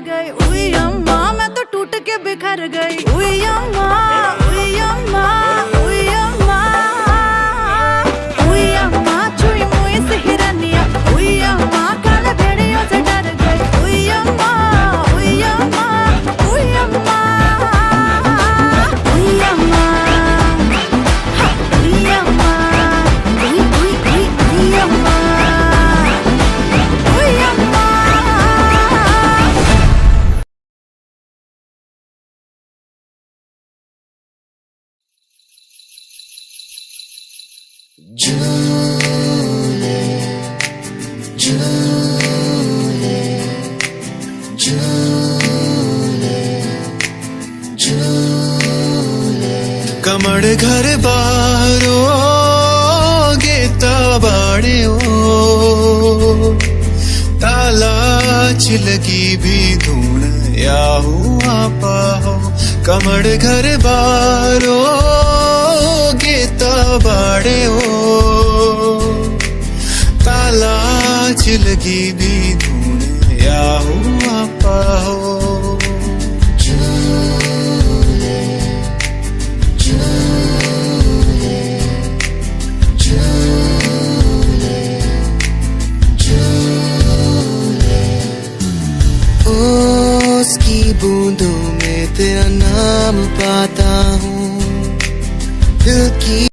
गई। उई अम्मा मैं तो टूट के बिखर गई। उई अम्मा, उई अम्मा, उई अम्मा, उई अम्मा छुई मुई से हिरनिया। उई अम्मा काले भेड़ियों से डर गई। उई अम्मा, उई अम्मा, उई अम्मा, उई अम्मा, उई अम्मा, उई उई उई उई अम्मा, उई अम्मा। झूले झूले झूले झूले कमड़ घर बारो गेता बाड़े ओ ताला चिलगी भी धूण या हुआ पाहो कमड़ घर बारो गेता बाड़े ओ ताला चिलगी भी धूण या हुआ पाहो झूले झूले झूले झूले ओस की बूंदों में तेरा नाम पाता हूँ